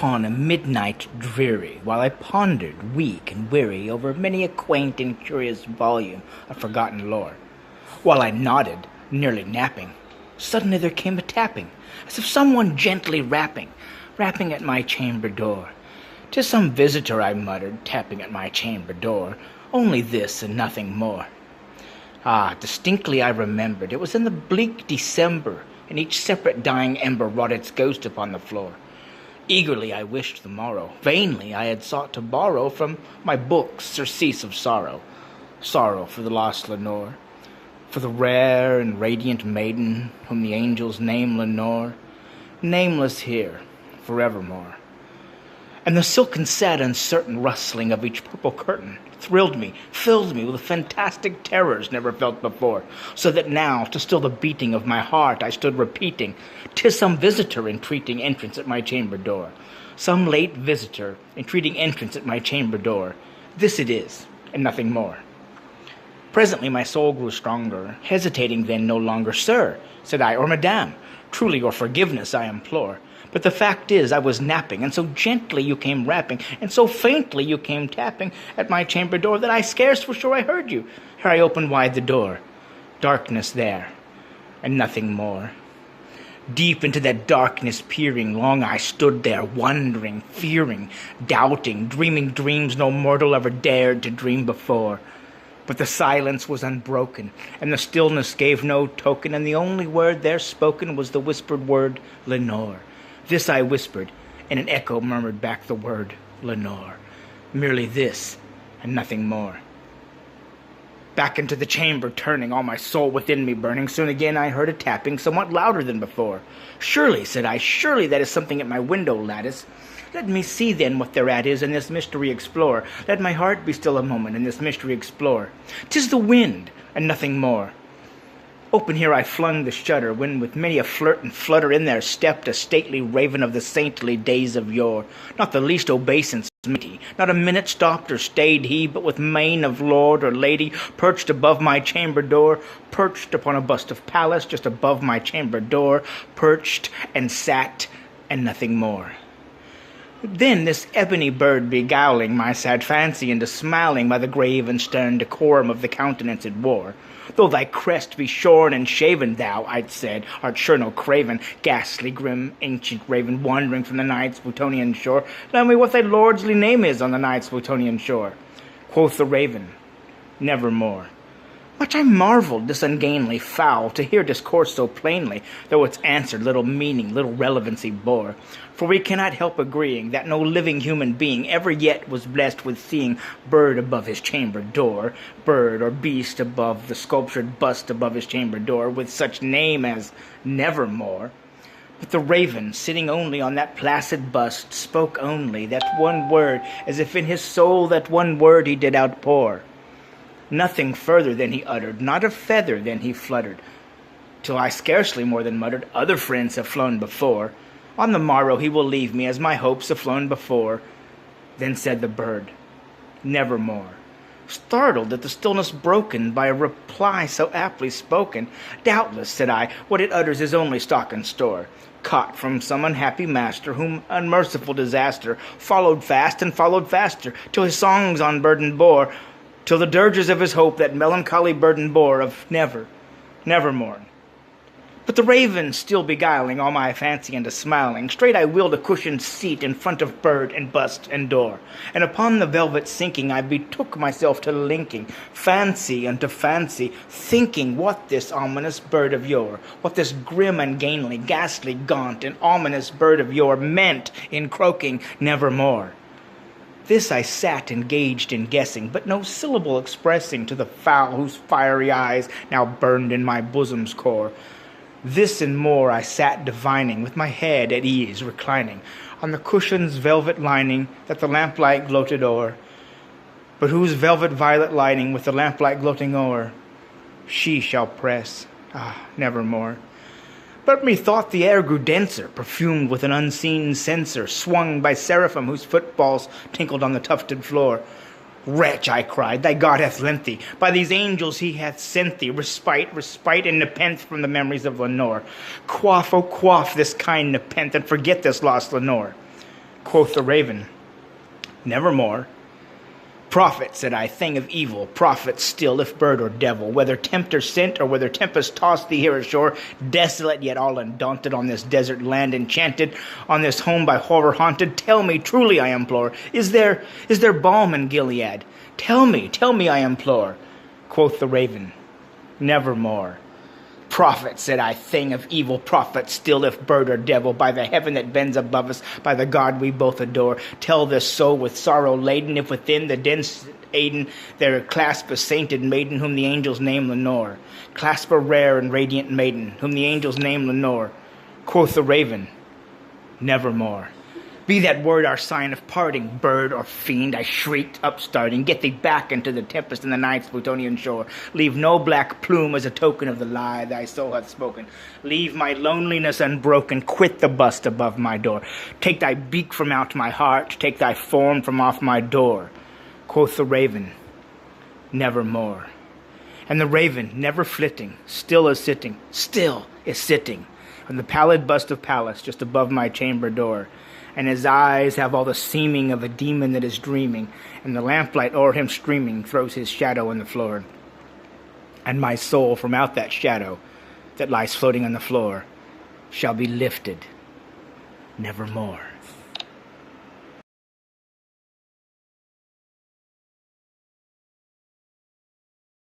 upon a midnight dreary, while I pondered, weak and weary, over many a quaint and curious volume of forgotten lore. While I nodded, nearly napping, suddenly there came a tapping, as if someone gently rapping at my chamber door. "'Tis some visitor," I muttered, tapping at my chamber door, "only this and nothing more." Ah, distinctly I remembered, it was in the bleak December, and each separate dying ember wrought its ghost upon the floor. Eagerly I wished the morrow, vainly I had sought to borrow from my books surcease of sorrow. Sorrow for the lost Lenore, for the rare and radiant maiden whom the angels name Lenore, nameless here forevermore. And the silken, sad, uncertain rustling of each purple curtain thrilled me, filled me with fantastic terrors never felt before, so that now, to still the beating of my heart, I stood repeating, "'Tis some visitor entreating entrance at my chamber door. Some late visitor entreating entrance at my chamber door. This it is, and nothing more." Presently my soul grew stronger, hesitating then no longer. "Sir," said I, "or madame, truly your forgiveness I implore. But the fact is I was napping, and so gently you came rapping, and so faintly you came tapping at my chamber door, that I scarce was sure I heard you, ere I opened wide the door. Darkness there, and nothing more." Deep into that darkness peering, long I stood there, wondering, fearing, doubting, dreaming dreams no mortal ever dared to dream before. But the silence was unbroken, and the stillness gave no token, and the only word there spoken was the whispered word, "Lenore." This I whispered, and an echo murmured back the word, "Lenore." Merely this, and nothing more. Back into the chamber turning, all my soul within me burning, soon again I heard a tapping somewhat louder than before. "Surely," said I, "surely that is something at my window lattice. Let me see then what thereat is, and this mystery explore. Let my heart be still a moment, and this mystery explore. 'Tis the wind, and nothing more." Open here I flung the shutter, when with many a flirt and flutter in there stepped a stately raven of the saintly days of yore. Not the least obeisance made he, not a minute stopped or stayed he, but with mien of lord or lady perched above my chamber door, perched upon a bust of Pallas just above my chamber door, perched and sat, and nothing more. Then this ebony bird beguiling my sad fancy into smiling by the grave and stern decorum of the countenance it wore. "Though thy crest be shorn and shaven, thou," I'd said, "art sure no craven, ghastly, grim, ancient raven, wandering from the night's Plutonian shore. Tell me what thy lordly name is on the night's Plutonian shore." Quoth the raven, "Nevermore." Much I marveled, this ungainly fowl, to hear discourse so plainly, though its answer little meaning, little relevancy bore. For we cannot help agreeing that no living human being ever yet was blessed with seeing bird above his chamber door, bird or beast above the sculptured bust above his chamber door, with such name as Nevermore. But the raven, sitting only on that placid bust, spoke only that one word, as if in his soul that one word he did outpour. Nothing further than he uttered, not a feather than he fluttered, till I scarcely more than muttered, "Other friends have flown before. On the morrow he will leave me, as my hopes have flown before." Then said the bird, "Nevermore." Startled at the stillness broken by a reply so aptly spoken, "Doubtless," said I, "what it utters is only stock and store, caught from some unhappy master, whom unmerciful disaster followed fast and followed faster, till his songs on burden bore, till the dirges of his hope that melancholy burden bore of nevermore." But the raven still beguiling all my fancy into smiling, straight I wheeled a cushioned seat in front of bird and bust and door, and upon the velvet sinking I betook myself to linking fancy unto fancy, thinking what this ominous bird of yore, what this grim, ungainly, ghastly, gaunt, and ominous bird of yore meant in croaking "Nevermore." This I sat engaged in guessing, but no syllable expressing to the fowl whose fiery eyes now burned in my bosom's core. This and more I sat divining, with my head at ease reclining on the cushion's velvet lining that the lamplight gloated o'er, but whose velvet violet lining with the lamplight gloating o'er she shall press, nevermore. But methought the air grew denser, perfumed with an unseen censer, swung by seraphim whose footfalls tinkled on the tufted floor. "Wretch," I cried, "thy God hath lent thee, by these angels he hath sent thee, respite, and nepenthe from the memories of Lenore. Quaff, oh quaff this kind nepenthe, and forget this lost Lenore." Quoth the raven, nevermore. Prophet, said I, thing of evil, prophet still, if bird or devil, whether tempter sent or whether tempest tossed thee here ashore, desolate yet all undaunted, on this desert land enchanted, on this home by horror haunted, tell me truly, I implore, is there balm in Gilead? Tell me, I implore. Quoth the raven, nevermore. Prophet, said I, thing of evil, prophet still, if bird or devil, by the heaven that bends above us, by the God we both adore, tell this soul with sorrow laden, if within the dense Aden there clasp a sainted maiden, whom the angels name Lenore. Clasp a rare and radiant maiden, whom the angels name Lenore. Quoth the raven, nevermore. Be that word our sign of parting, bird or fiend, I shrieked, upstarting. Get thee back into the tempest and the night's Plutonian shore. Leave no black plume as a token of the lie thy soul hath spoken. Leave my loneliness unbroken, quit the bust above my door. Take thy beak from out my heart, take thy form from off my door. Quoth the raven, nevermore. And the raven, never flitting, still is sitting, on the pallid bust of Pallas just above my chamber door. And his eyes have all the seeming of a demon that is dreaming, and the lamplight o'er him streaming throws his shadow on the floor. And my soul from out that shadow that lies floating on the floor shall be lifted nevermore.